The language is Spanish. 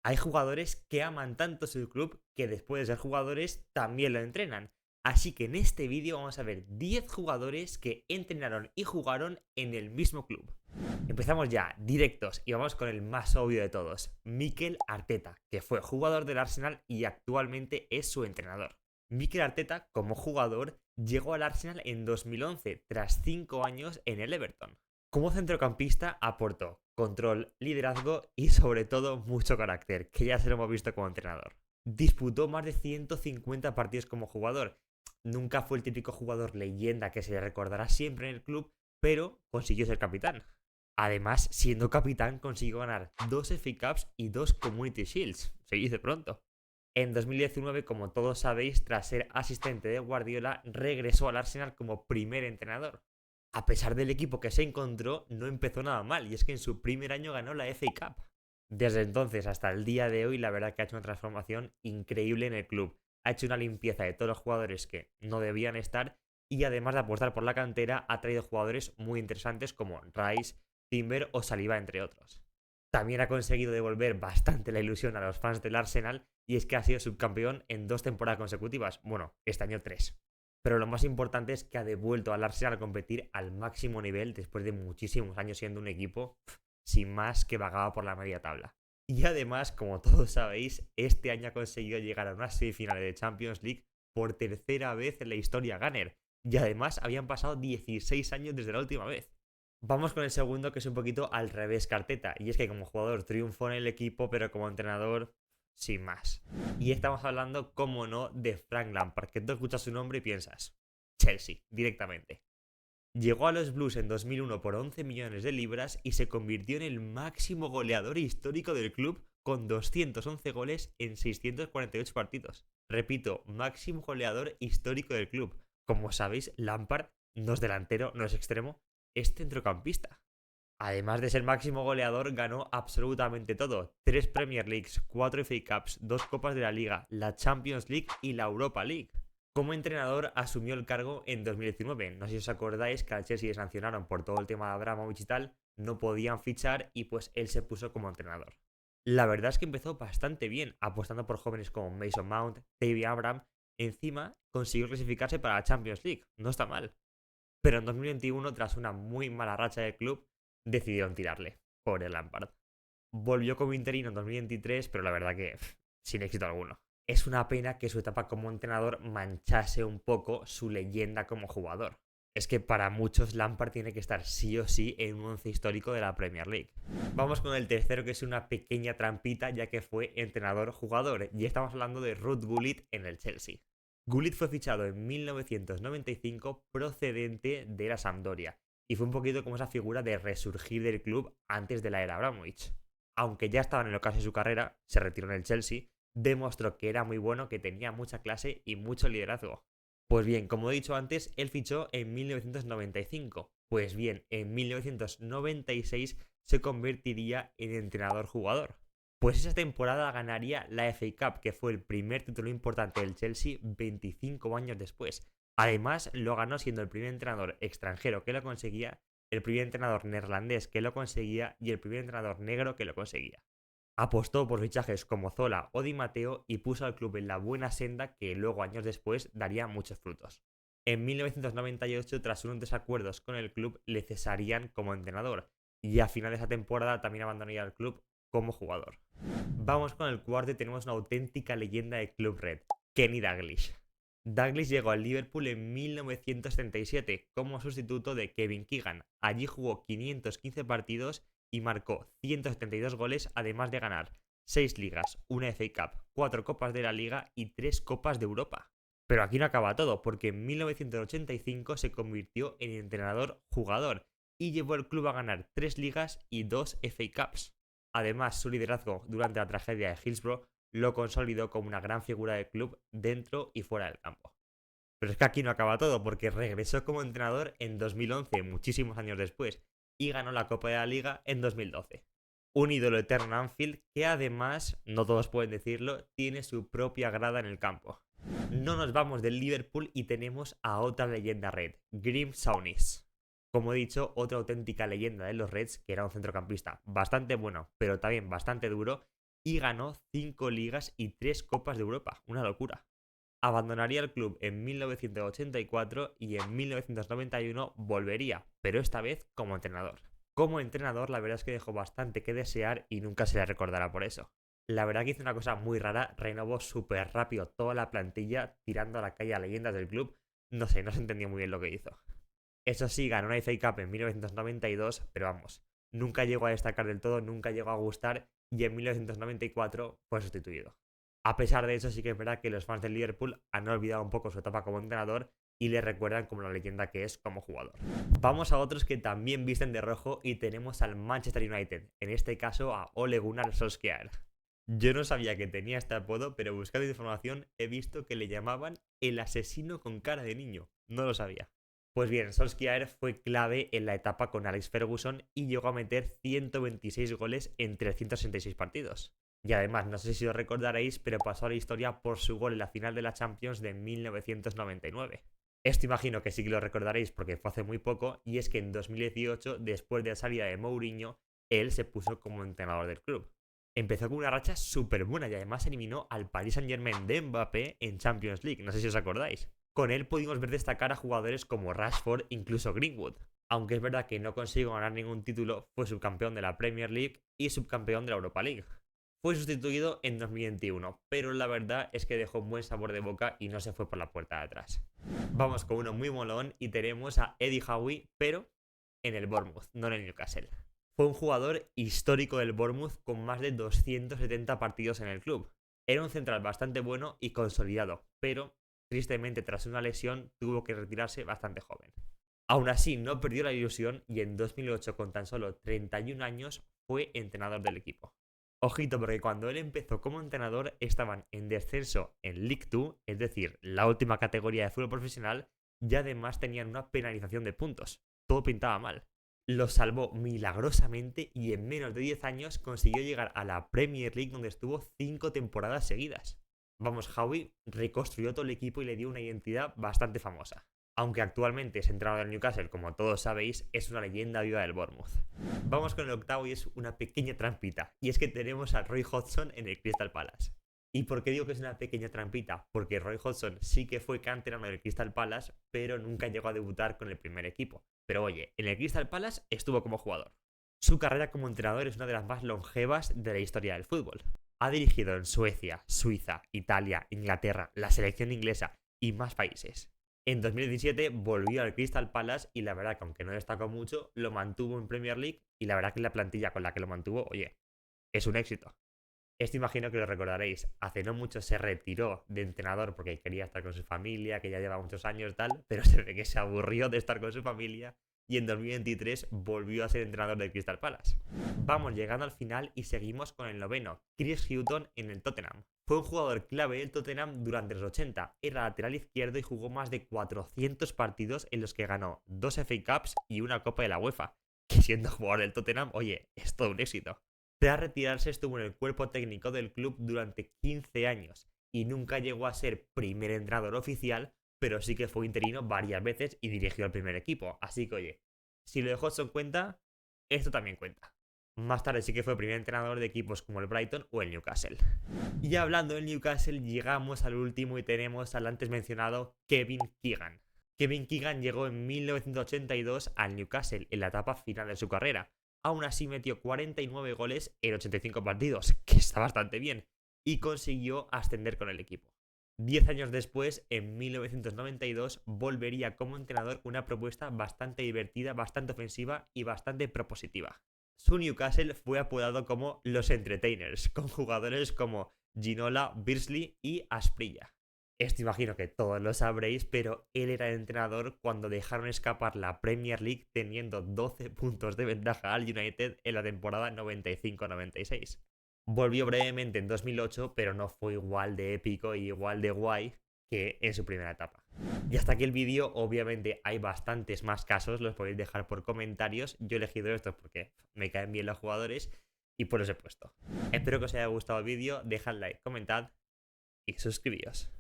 Hay jugadores que aman tanto su club que después de ser jugadores también lo entrenan. Así que en este vídeo vamos a ver 10 jugadores que entrenaron y jugaron en el mismo club. Empezamos ya, directos, y vamos con el más obvio de todos, Mikel Arteta, que fue jugador del Arsenal y actualmente es su entrenador. Mikel Arteta, como jugador, llegó al Arsenal en 2011, tras 5 años en el Everton. Como centrocampista aportó control, liderazgo y sobre todo mucho carácter, que ya se lo hemos visto como entrenador. Disputó más de 150 partidos como jugador. Nunca fue el típico jugador leyenda que se le recordará siempre en el club, pero consiguió ser capitán. Además, siendo capitán, consiguió ganar 2 FA Cups y 2 Community Shields. Se dice pronto. En 2019, como todos sabéis, tras ser asistente de Guardiola, regresó al Arsenal como primer entrenador. A pesar del equipo que se encontró, no empezó nada mal, y es que en su primer año ganó la FA Cup. Desde entonces hasta el día de hoy, la verdad que ha hecho una transformación increíble en el club. Ha hecho una limpieza de todos los jugadores que no debían estar, y además de apostar por la cantera, ha traído jugadores muy interesantes como Rice, Timber o Saliba, entre otros. También ha conseguido devolver bastante la ilusión a los fans del Arsenal, y es que ha sido subcampeón en 2 temporadas consecutivas. Bueno, este año 3. Pero lo más importante es que ha devuelto al Arsenal a competir al máximo nivel después de muchísimos años siendo un equipo sin más que vagaba por la media tabla. Y además, como todos sabéis, este año ha conseguido llegar a unas semifinales de Champions League por tercera vez en la historia Gunner. Y además habían pasado 16 años desde la última vez. Vamos con el segundo, que es un poquito al revés que Arteta. Y es que como jugador triunfó en el equipo, pero como entrenador, sin más. Y estamos hablando, como no, de Frank Lampard, que tú escuchas su nombre y piensas Chelsea, directamente. Llegó a los Blues en 2001 por 11 millones de libras y se convirtió en el máximo goleador histórico del club con 211 goles en 648 partidos. Repito, máximo goleador histórico del club. Como sabéis, Lampard no es delantero, no es extremo, es centrocampista. Además de ser máximo goleador, ganó absolutamente todo. 3 Premier Leagues, 4 FA Cups, 2 Copas de la Liga, la Champions League y la Europa League. Como entrenador asumió el cargo en 2019. No sé si os acordáis que al Chelsea le sancionaron por todo el tema de Abramovich y tal, no podían fichar y pues él se puso como entrenador. La verdad es que empezó bastante bien, apostando por jóvenes como Mason Mount, David Abraham. Encima consiguió clasificarse para la Champions League, no está mal. Pero en 2021, tras una muy mala racha del club, decidieron tirarle. Pobre Lampard. Volvió como interino en 2023, pero la verdad que sin éxito alguno. Es una pena que su etapa como entrenador manchase un poco su leyenda como jugador. Es que para muchos Lampard tiene que estar sí o sí en un once histórico de la Premier League. Vamos con el tercero, que es una pequeña trampita, ya que fue entrenador-jugador, y estamos hablando de Ruud Gullit en el Chelsea. Gullit fue fichado en 1995 procedente de la Sampdoria, y fue un poquito como esa figura de resurgir del club antes de la era Abramovich. Aunque ya estaba en el ocaso de su carrera, se retiró en el Chelsea, demostró que era muy bueno, que tenía mucha clase y mucho liderazgo. Pues bien, como he dicho antes, él fichó en 1995. Pues bien, en 1996 se convertiría en entrenador-jugador. Pues esa temporada ganaría la FA Cup, que fue el primer título importante del Chelsea 25 años después. Además, lo ganó siendo el primer entrenador extranjero que lo conseguía, el primer entrenador neerlandés que lo conseguía y el primer entrenador negro que lo conseguía. Apostó por fichajes como Zola o Di Matteo y puso al club en la buena senda que luego, años después, daría muchos frutos. En 1998, tras unos desacuerdos con el club, le cesarían como entrenador y a final de esa temporada también abandonaría el club como jugador. Vamos con el cuarto y tenemos una auténtica leyenda del Club Red, Kenny Dalglish. Dalglish llegó al Liverpool en 1937 como sustituto de Kevin Keegan. Allí jugó 515 partidos y marcó 172 goles, además de ganar 6 ligas, una FA Cup, 4 copas de la Liga y 3 copas de Europa. Pero aquí no acaba todo, porque en 1985 se convirtió en entrenador-jugador y llevó al club a ganar 3 ligas y 2 FA Cups. Además, su liderazgo durante la tragedia de Hillsborough lo consolidó como una gran figura del club dentro y fuera del campo. Pero es que aquí no acaba todo, porque regresó como entrenador en 2011, muchísimos años después, y ganó la Copa de la Liga en 2012. Un ídolo eterno en Anfield que además, no todos pueden decirlo, tiene su propia grada en el campo. No nos vamos del Liverpool y tenemos a otra leyenda red, Graeme Souness. Como he dicho, otra auténtica leyenda de los Reds, que era un centrocampista bastante bueno, pero también bastante duro, y ganó 5 ligas y 3 copas de Europa. Una locura. Abandonaría el club en 1984 y en 1991 volvería, pero esta vez como entrenador. Como entrenador, la verdad es que dejó bastante que desear y nunca se le recordará por eso. La verdad que hizo una cosa muy rara, renovó súper rápido toda la plantilla, tirando a la calle a leyendas del club. No sé, no se entendió muy bien lo que hizo. Eso sí, ganó una FA Cup en 1992, pero vamos, nunca llegó a destacar del todo, nunca llegó a gustar y en 1994 fue sustituido. A pesar de eso, sí que es verdad que los fans del Liverpool han olvidado un poco su etapa como entrenador y le recuerdan como la leyenda que es como jugador. Vamos a otros que también visten de rojo y tenemos al Manchester United, en este caso a Ole Gunnar Solskjaer. Yo no sabía que tenía este apodo, pero buscando información he visto que le llamaban el asesino con cara de niño. No lo sabía. Pues bien, Solskjaer fue clave en la etapa con Alex Ferguson y llegó a meter 126 goles en 366 partidos. Y además, no sé si os recordaréis, pero pasó a la historia por su gol en la final de la Champions de 1999. Esto imagino que sí que lo recordaréis porque fue hace muy poco, y es que en 2018, después de la salida de Mourinho, él se puso como entrenador del club. Empezó con una racha súper buena y además eliminó al Paris Saint-Germain de Mbappé en Champions League, no sé si os acordáis. Con él pudimos ver destacar a jugadores como Rashford, incluso Greenwood. Aunque es verdad que no consiguió ganar ningún título, fue subcampeón de la Premier League y subcampeón de la Europa League. Fue sustituido en 2021, pero la verdad es que dejó un buen sabor de boca y no se fue por la puerta de atrás. Vamos con uno muy molón y tenemos a Eddie Howe, pero en el Bournemouth, no en el Newcastle. Fue un jugador histórico del Bournemouth con más de 270 partidos en el club. Era un central bastante bueno y consolidado, pero tristemente tras una lesión tuvo que retirarse bastante joven. Aún así no perdió la ilusión y en 2008 con tan solo 31 años fue entrenador del equipo. Ojito porque cuando él empezó como entrenador estaban en descenso en League 2, es decir, la última categoría de fútbol profesional, y además tenían una penalización de puntos. Todo pintaba mal. Lo salvó milagrosamente y en menos de 10 años consiguió llegar a la Premier League donde estuvo 5 temporadas seguidas. Vamos, Howe reconstruyó todo el equipo y le dio una identidad bastante famosa. Aunque actualmente es entrenador del Newcastle, como todos sabéis, es una leyenda viva del Bournemouth. Vamos con el octavo y es una pequeña trampita. Y es que tenemos a Roy Hodgson en el Crystal Palace. ¿Y por qué digo que es una pequeña trampita? Porque Roy Hodgson sí que fue canterano del Crystal Palace, pero nunca llegó a debutar con el primer equipo. Pero oye, en el Crystal Palace estuvo como jugador. Su carrera como entrenador es una de las más longevas de la historia del fútbol. Ha dirigido en Suecia, Suiza, Italia, Inglaterra, la selección inglesa y más países. En 2017 volvió al Crystal Palace y la verdad que aunque no destacó mucho, lo mantuvo en Premier League y la verdad que la plantilla con la que lo mantuvo, oye, es un éxito. Esto imagino que lo recordaréis. Hace no mucho se retiró de entrenador porque quería estar con su familia, que ya lleva muchos años tal, pero se ve que se aburrió de estar con su familia y en 2023 volvió a ser entrenador del Crystal Palace. Vamos llegando al final y seguimos con el noveno, Chris Hughton en el Tottenham. Fue un jugador clave del Tottenham durante los 80, era lateral izquierdo y jugó más de 400 partidos en los que ganó 2 FA Cups y una Copa de la UEFA, que siendo jugador del Tottenham, oye, es todo un éxito. Tras retirarse estuvo en el cuerpo técnico del club durante 15 años y nunca llegó a ser primer entrenador oficial, pero sí que fue interino varias veces y dirigió al primer equipo. Así que oye, si lo de Hodgson cuenta, esto también cuenta. Más tarde sí que fue primer entrenador de equipos como el Brighton o el Newcastle. Y hablando del Newcastle, llegamos al último y tenemos al antes mencionado Kevin Keegan. Kevin Keegan llegó en 1982 al Newcastle en la etapa final de su carrera. Aún así metió 49 goles en 85 partidos, que está bastante bien, y consiguió ascender con el equipo. 10 años después, en 1992, volvería como entrenador con una propuesta bastante divertida, bastante ofensiva y bastante propositiva. Su Newcastle fue apodado como los Entertainers, con jugadores como Ginola, Beardsley y Asprilla. Esto imagino que todos lo sabréis, pero él era el entrenador cuando dejaron escapar la Premier League teniendo 12 puntos de ventaja al United en la temporada 95-96. Volvió brevemente en 2008, pero no fue igual de épico y igual de guay que en su primera etapa. Y hasta aquí el vídeo. Obviamente hay bastantes más casos, los podéis dejar por comentarios. Yo he elegido estos porque me caen bien los jugadores y por eso he puesto. Espero que os haya gustado el vídeo, dejad like, comentad y suscribíos.